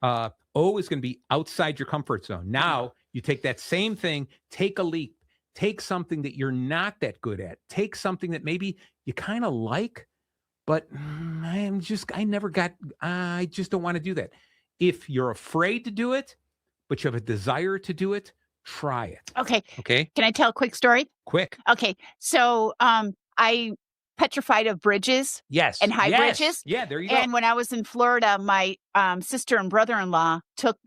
O is going to be outside your comfort zone. Now you take that same thing, take a leap, take something that you're not that good at, take something that maybe you kind of like, but I just don't want to do that. If you're afraid to do it, but you have a desire to do it, try it. Okay. Okay. Can I tell a quick story? Quick. Okay. So I petrified of bridges. Yes. And high bridges. Yeah, there you go. And when I was in Florida, my sister and brother-in-law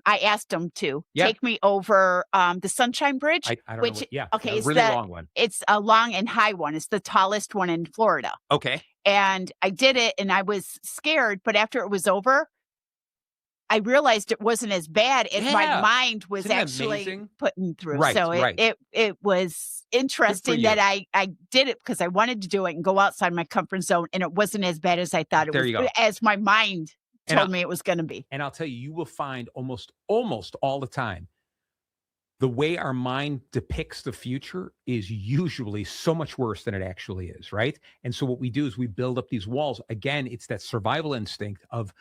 I asked them to take me over the Sunshine Bridge. I don't know. Yeah. Okay. It's a really long one. It's a long and high one. It's the tallest one in Florida. Okay. And I did it and I was scared. But after it was over, I realized it wasn't as bad as my mind was actually putting through. Right, so it was interesting that I did it because I wanted to do it and go outside my comfort zone, and it wasn't as bad as I thought it was, as my mind told me it was going to be. And I'll tell you, you will find almost all the time, the way our mind depicts the future is usually so much worse than it actually is, right? And so what we do is we build up these walls. Again, it's that survival instinct of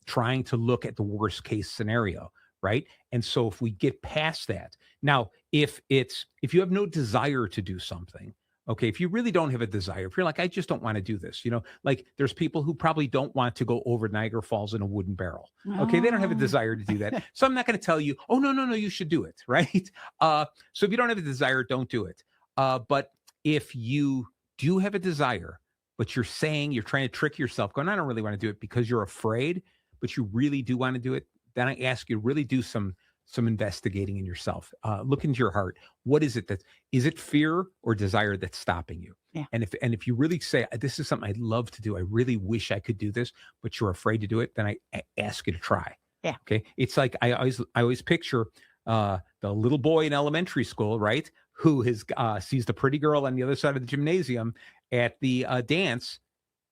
trying to look at the worst case scenario, right? And so if we get past that, now, if you have no desire to do something, okay, if you really don't have a desire, if you're like, I just don't want to do this, like there's people who probably don't want to go over Niagara Falls in a wooden barrel. Okay, they don't have a desire to do that. So I'm not going to tell you, oh, no, you should do it, right? So if you don't have a desire, don't do it. But if you do have a desire, but you're trying to trick yourself, going, I don't really want to do it because you're afraid, but you really do want to do it, then I ask you to really do some investigating in yourself. Look into your heart. What is it is it fear or desire that's stopping you? Yeah. And if you really say, this is something I'd love to do, I really wish I could do this, but you're afraid to do it, then I ask you to try. Yeah. Okay. It's like, I always picture the little boy in elementary school, right? Who sees the pretty girl on the other side of the gymnasium at the dance,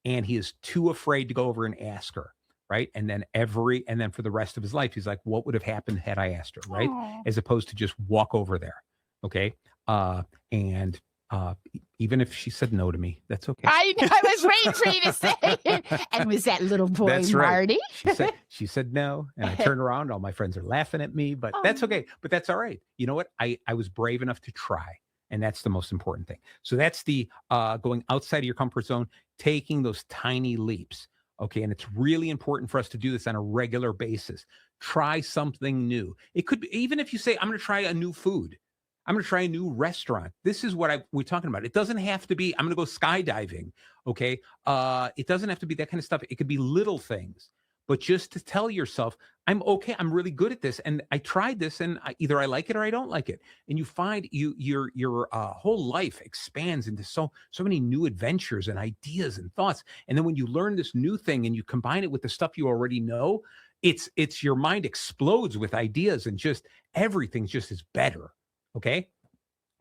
and he is too afraid to go over and ask her, right? And then for the rest of his life, he's like, what would have happened had I asked her, right? Aww. As opposed to just walk over there, okay? And even if she said no to me, that's okay. I was waiting for you to say it. And was that little boy That's Marty? Right. She said no, and I turned around. All my friends are laughing at me, but that's okay. But that's all right. You know what? I was brave enough to try, and that's the most important thing. So that's the going outside of your comfort zone, taking those tiny leaps. Okay. And it's really important for us to do this on a regular basis. Try something new. It could be, even if you say, I'm going to try a new food, I'm going to try a new restaurant. This is what we're talking about. It doesn't have to be, I'm going to go skydiving. Okay. It doesn't have to be that kind of stuff. It could be little things, but just to tell yourself, I'm okay. I'm really good at this. And I tried this, and either I like it or I don't like it. And you find your whole life expands into so many new adventures and ideas and thoughts. And then when you learn this new thing and you combine it with the stuff you already know, it's your mind explodes with ideas, and just everything just is better. Okay.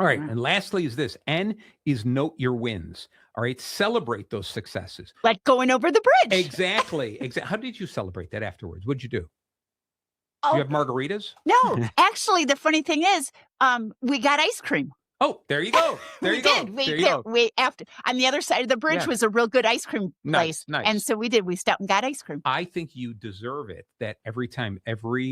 All right. And lastly is this. N is note your wins. All right. Celebrate those successes. Like going over the bridge. Exactly. How did you celebrate that afterwards? What'd you do? Oh, you have margaritas? No. Actually, the funny thing is, we got ice cream. Oh, there you go. There you go. After on the other side of the bridge was a real good ice cream place. Nice. And so we did. We stopped and got ice cream. I think you deserve it. That every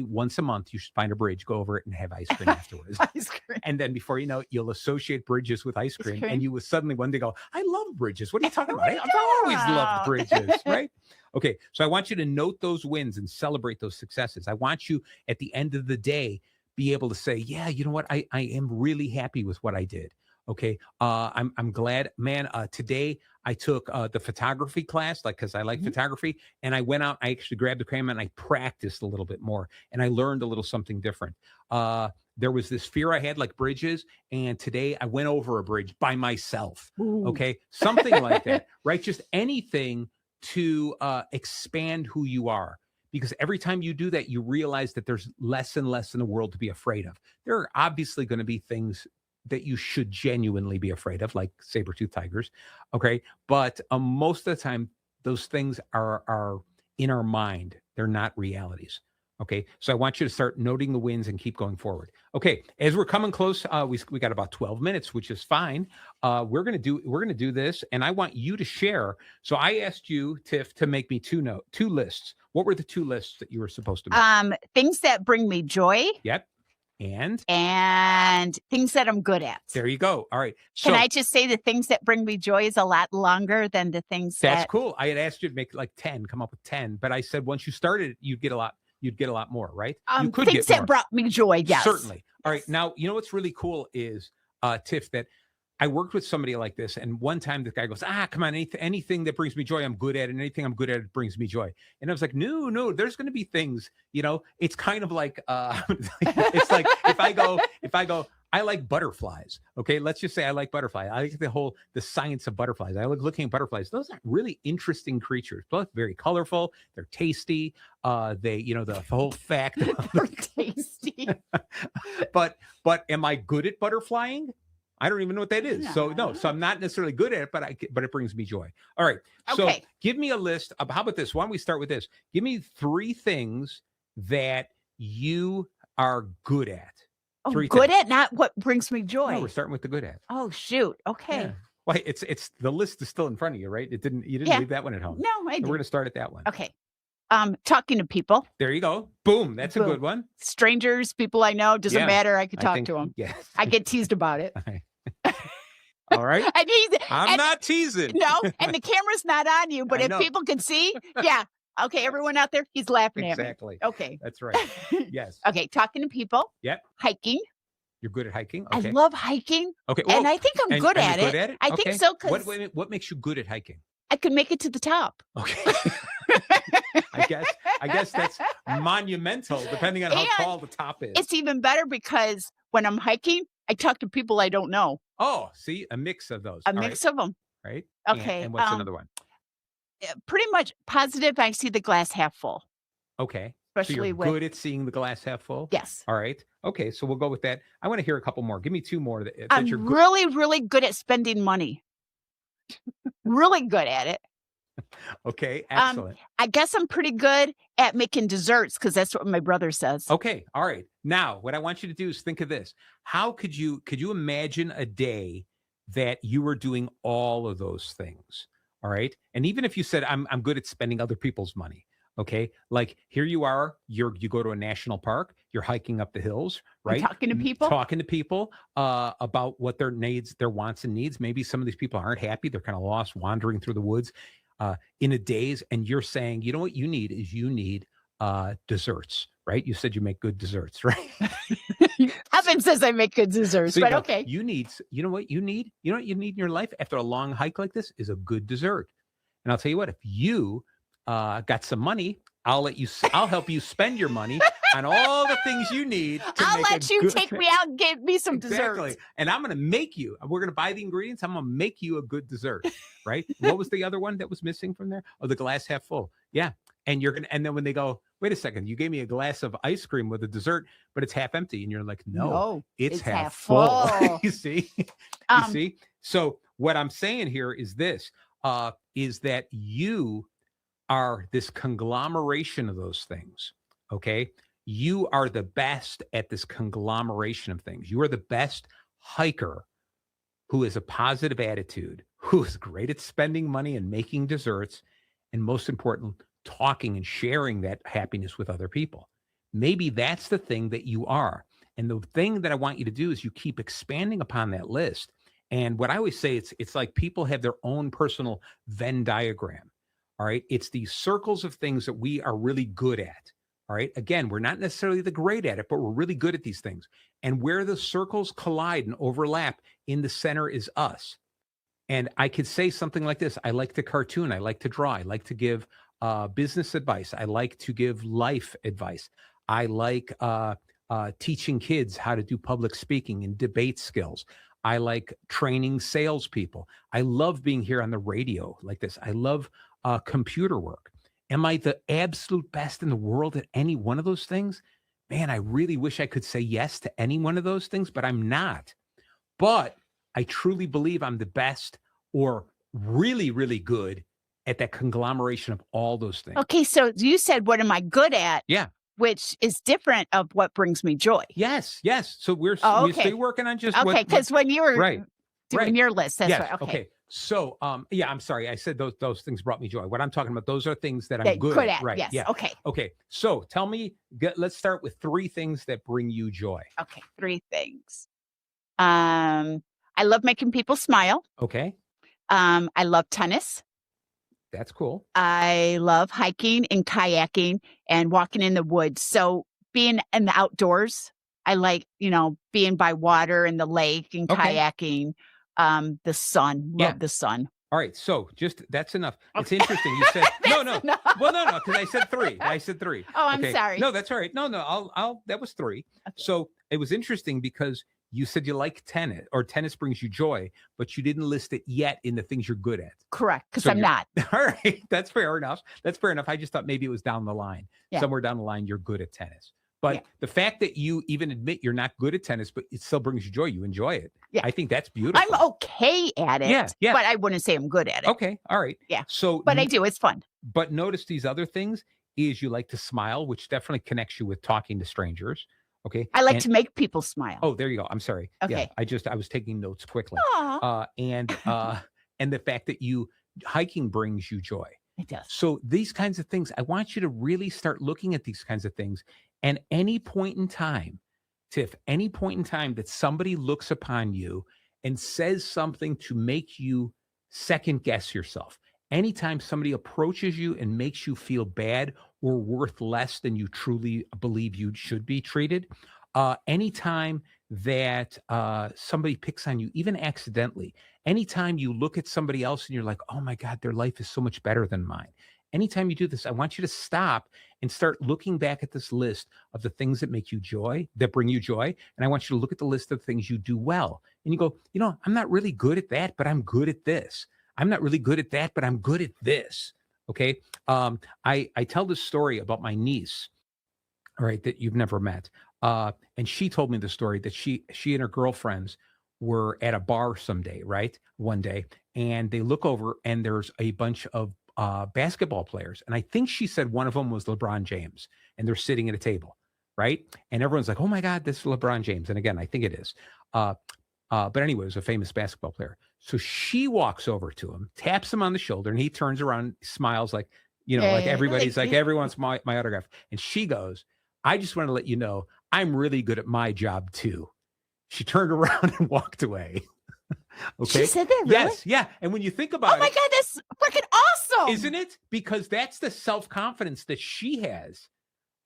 once a month, you should find a bridge, go over it, and have ice cream afterwards. Ice cream. And then before you know it, you'll associate bridges with ice cream. And you will suddenly one day go, I love bridges. What are you talking about? I've always loved bridges, right? Okay. So I want you to note those wins and celebrate those successes. I want you at the end of the day, be able to say, yeah, you know what? I am really happy with what I did. Okay. I'm glad, man. Today I took the photography class, cause I like photography, and I went out, I actually grabbed the camera and I practiced a little bit more, and I learned a little something different. There was this fear I had, like bridges. And today I went over a bridge by myself. Ooh. Okay. Something like that, right? Just anything to expand who you are. Because every time you do that, you realize that there's less and less in the world to be afraid of. There are obviously going to be things that you should genuinely be afraid of, like saber-tooth tigers. Okay. But most of the time, those things are in our mind. They're not realities. Okay. So I want you to start noting the wins and keep going forward. Okay. As we're coming close, we got about 12 minutes, which is fine. We're going to do this, and I want you to share. So I asked you, Tiff, to make me two lists. What were the two lists that you were supposed to make? Things that bring me joy. Yep. And things that I'm good at. There you go. All right. Can I just say the things that bring me joy is a lot longer than the things that's cool. I had asked you to make like 10, come up with 10, but I said once you started, you'd get a lot more, right? You could things get that brought me joy. Yes. Certainly. All right. Now, you know what's really cool is, Tiff, that I worked with somebody like this, and one time the guy goes, come on, anything that brings me joy, I'm good at, and anything I'm good at, it brings me joy. And I was like, no, there's going to be things, it's kind of like, it's like if I go, I like butterflies. Okay. Let's just say I like butterflies. I like the science of butterflies. I like looking at butterflies. Those are really interesting creatures, both very colorful. They're tasty. The whole fact. They're tasty. But am I good at butterflying? I don't even know what that is. So I'm not necessarily good at it, but it brings me joy. All right. So give me a list of, how about this? Why don't we start with this? Give me 3 things that you are good at. Oh, good at, not what brings me joy. No, we're starting with the good at. Oh, shoot. Okay. Yeah. Well, it's the list is still in front of you, right? You didn't leave that one at home. No, I didn't. We're going to start at that one. Okay. Talking to people. There you go. Boom. That's a good one. Strangers, people I know, doesn't matter. I could talk to them. Yes. I get teased about it. All right. I'm not teasing. No, and the camera's not on you, but if people can see, okay, everyone out there, he's laughing at me. Exactly. Okay. That's right. Yes. Okay, talking to people. Yep. Hiking. You're good at hiking? Okay. I love hiking. Okay. And I think I'm good at it. I think so. What makes you good at hiking? I can make it to the top. Okay. I guess that's monumental, depending on how tall the top is. It's even better because when I'm hiking, I talk to people I don't know. Oh, see, a mix of those. A mix of them. Right. Okay. And what's another one? Pretty much positive. I see the glass half full. Okay. Especially so you're good at seeing the glass half full? Yes. All right. Okay. So we'll go with that. I want to hear a couple more. Give me 2 more. I'm really, really good at spending money. Really good at it. Okay. Excellent. I guess I'm pretty good at making desserts because that's what my brother says. Okay. All right. Now, what I want you to do is think of this. How could you imagine a day that you were doing all of those things? All right. And even if you said, I'm good at spending other people's money. Okay. Like here you are, you go to a national park, you're hiking up the hills, right? Talking to people about what their needs, their wants and needs. Maybe some of these people aren't happy. They're kind of lost, wandering through the woods in a daze. And you're saying, you know what you need is desserts, right? You said you make good desserts, right? Evan says I make good desserts, but okay. You know what you need in your life after a long hike like this is a good dessert. And I'll tell you what, if you got some money, I'll help you spend your money on all the things you need. I'll let you take me out and give me some desserts. And I'm going to make you, we're going to buy the ingredients. I'm going to make you a good dessert, right? What was the other one that was missing from there? Oh, the glass half full. Yeah. And and then when they go, wait a second, you gave me a glass of ice cream with a dessert, but it's half empty. And you're like, no, it's half full. You see? You see? So what I'm saying here is this, is that you are this conglomeration of those things. Okay. You are the best at this conglomeration of things. You are the best hiker who has a positive attitude, who is great at spending money and making desserts, and most important, talking and sharing that happiness with other people. Maybe that's the thing that you are. And the thing that I want you to do is you keep expanding upon that list. And what I always say, it's like people have their own personal Venn diagram. All right. It's these circles of things that we are really good at. All right. Again, we're not necessarily the great at it, but we're really good at these things. And where the circles collide and overlap, in the center is us. And I could say something like this. I like to cartoon. I like to draw. I like to give business advice. I like to give life advice. I like teaching kids how to do public speaking and debate skills. I like training salespeople. I love being here on the radio like this. I love computer work. Am I the absolute best in the world at any one of those things? Man, I really wish I could say yes to any one of those things, but I'm not. But I truly believe I'm the best or really, really good at that conglomeration of all those things. Okay, so you said, what am I good at? Yeah. Which is different of what brings me joy. Yes. So we're still working on just okay, because when you were doing your list, that's right. Okay. So, yeah, I'm sorry. I said those things brought me joy. What I'm talking about, those are things that I'm good at. Right. Yes. Yeah. Okay. Okay. So tell me, let's start with 3 things that bring you joy. Okay. 3 things. I love making people smile. Okay. I love tennis. That's cool. I love hiking and kayaking and walking in the woods. So being in the outdoors, I like, being by water and the lake and kayaking, the sun, love the sun. All right. So that's enough. Okay. It's interesting. You said, no. Enough. Well, no, because I said 3. I said 3. Oh, I'm sorry. No, that's all right. No, that was 3. Okay. So it was interesting because you said you like tennis, or tennis brings you joy, but you didn't list it yet in the things you're good at. Correct, because I'm not. All right, that's fair enough. I just thought maybe it was down the line. Yeah. Somewhere down the line, you're good at tennis. But the fact that you even admit you're not good at tennis, but it still brings you joy, you enjoy it. Yeah. I think that's beautiful. I'm okay at it, but I wouldn't say I'm good at it. Okay, all right. Yeah, so but I do. It's fun. But notice these other things is you like to smile, which definitely connects you with talking to strangers. Okay. I like to make people smile. Oh, there you go. I'm sorry. Okay. Yeah, I was taking notes quickly. And the fact that hiking brings you joy. It does. So these kinds of things, I want you to really start looking at these kinds of things. And any point in time, Tiff, that somebody looks upon you and says something to make you second guess yourself, anytime somebody approaches you and makes you feel bad or worth less than you truly believe you should be treated, anytime that somebody picks on you, even accidentally, anytime you look at somebody else and you're like, oh my God, their life is so much better than mine. Anytime you do this, I want you to stop and start looking back at this list of the things that bring you joy. And I want you to look at the list of things you do well. And you go, I'm not really good at that, but I'm good at this. I'm not really good at that, but I'm good at this. Okay. I tell this story about my niece, all right, that you've never met. And she told me the story that she and her girlfriends were at a bar one day, and they look over and there's a bunch of basketball players. And I think she said one of them was LeBron James, and they're sitting at a table, right? And everyone's like, oh my God, this is LeBron James. And again, I think it is. But anyway, it was a famous basketball player. So she walks over to him, taps him on the shoulder, and he turns around, smiles like, like everybody's like, everyone's my autograph. And she goes, I just want to let you know, I'm really good at my job too. She turned around and walked away. Okay. She said that, really? Yes. Yeah. And when you think about it. Oh my God, that's freaking awesome. Isn't it? Because that's the self-confidence that she has.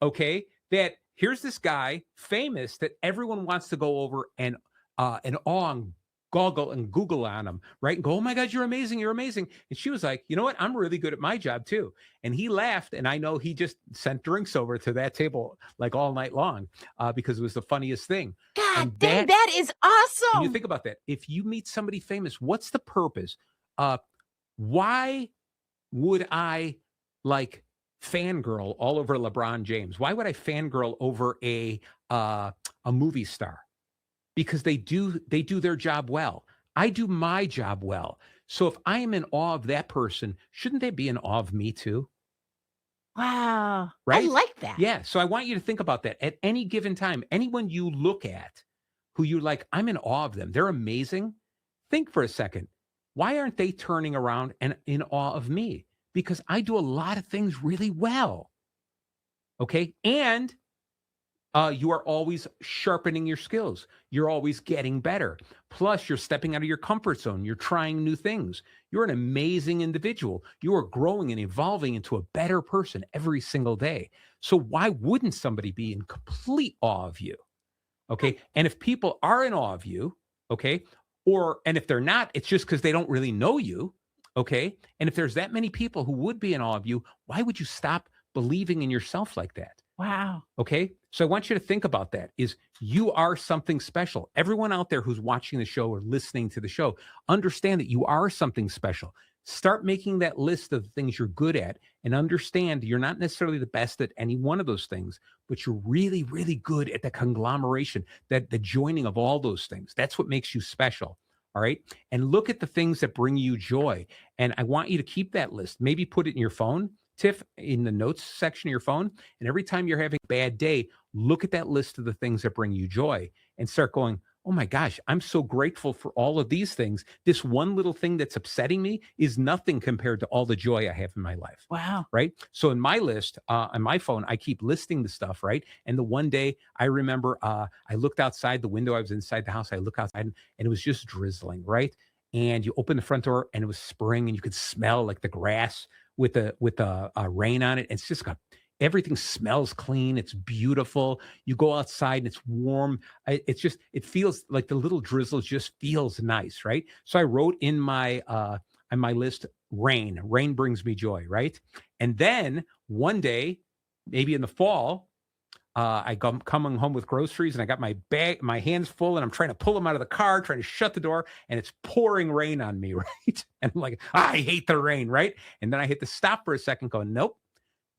Okay. That here's this guy, famous, that everyone wants to go over and awe and goggle and Google on him, right? And go, oh my God, you're amazing. You're amazing. And she was like, you know what? I'm really good at my job too. And he laughed. And I know he just sent drinks over to that table like all night long because it was the funniest thing. God dang, that is awesome. And you think about that. If you meet somebody famous, what's the purpose? Why would I fangirl all over LeBron James? Why would I fangirl over a movie star? Because they do their job well. I do my job well. So if I am in awe of that person, shouldn't they be in awe of me too? Wow. Right? I like that. Yeah. So I want you to think about that. At any given time, anyone you look at who you're like, I'm in awe of them, they're amazing. Think for a second. Why aren't they turning around and in awe of me? Because I do a lot of things really well. Okay. And you are always sharpening your skills. You're always getting better. Plus, you're stepping out of your comfort zone. You're trying new things. You're an amazing individual. You are growing and evolving into a better person every single day. So why wouldn't somebody be in complete awe of you? Okay. And if people are in awe of you, okay, and if they're not, it's just because they don't really know you. Okay. And if there's that many people who would be in awe of you, why would you stop believing in yourself like that? Wow. Okay. So I want you to think about that is you are something special. Everyone out there who's watching the show or listening to the show, understand that you are something special. Start making that list of things you're good at and understand you're not necessarily the best at any one of those things, but you're really, really good at the conglomeration, that the joining of all those things. That's what makes you special. All right. And look at the things that bring you joy. And I want you to keep that list. Maybe put it in your phone, Tiff, in the notes section of your phone. And every time you're having a bad day, look at that list of the things that bring you joy and start going, oh my gosh, I'm so grateful for all of these things. This one little thing that's upsetting me is nothing compared to all the joy I have in my life. Wow. Right. So in my list on my phone, I keep listing the stuff. Right. And the one day I remember I looked outside the window. I was inside the house. I look outside and it was just drizzling. Right. And you open the front door and it was spring and you could smell like the grass with the rain on it. It's just got everything smells clean. It's beautiful. You go outside and it's warm. It feels like the little drizzle just feels nice, right? So I wrote in my list, rain. Rain brings me joy, right? And then one day, maybe in the fall, I come coming home with groceries and I got my hands full and I'm trying to pull them out of the car, trying to shut the door, and it's pouring rain on me, right? And I'm like, I hate the rain, right? And then I hit the stop for a second going, nope,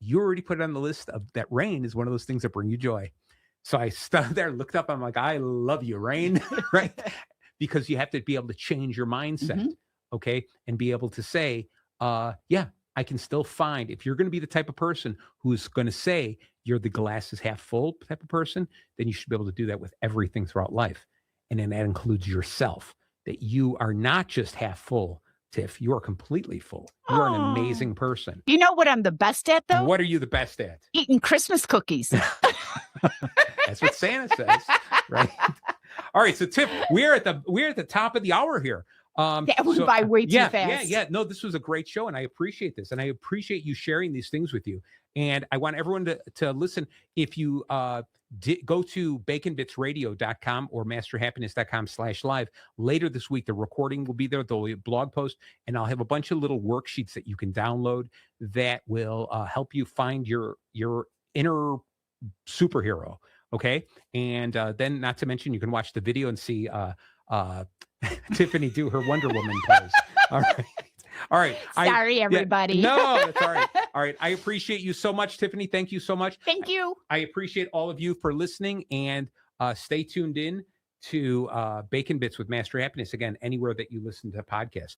you already put it on the list of that rain is one of those things that bring you joy. So I stood there, looked up, I'm like, I love you, rain, right? Because you have to be able to change your mindset, okay? And be able to say, yeah, I can still find, if you're going to be the type of person who's going to say you're the glass is half full type of person, then you should be able to do that with everything throughout life. And then that includes yourself, that you are not just half full, Tiff. You are completely full. You are an amazing person. You know what I'm the best at, though? What are you the best at? Eating Christmas cookies. That's what Santa says, right? All right, so Tiff, we're at the top of the hour here. That went by way too fast. Yeah. No, this was a great show, and I appreciate this, and I appreciate you sharing these things with you. And I want everyone to listen. If you go to baconbitsradio.com or masterhappiness.com/live later this week, the recording will be there. There'll be a blog post, and I'll have a bunch of little worksheets that you can download that will help you find your inner superhero. Okay, and then not to mention you can watch the video and see Tiffany do her Wonder Woman pose. All right. Sorry, everybody. No, that's all right. All right. I appreciate you so much, Tiffany. Thank you so much. Thank you. I appreciate all of you for listening, and stay tuned in to Bacon Bits with Master Happiness again, anywhere that you listen to podcasts.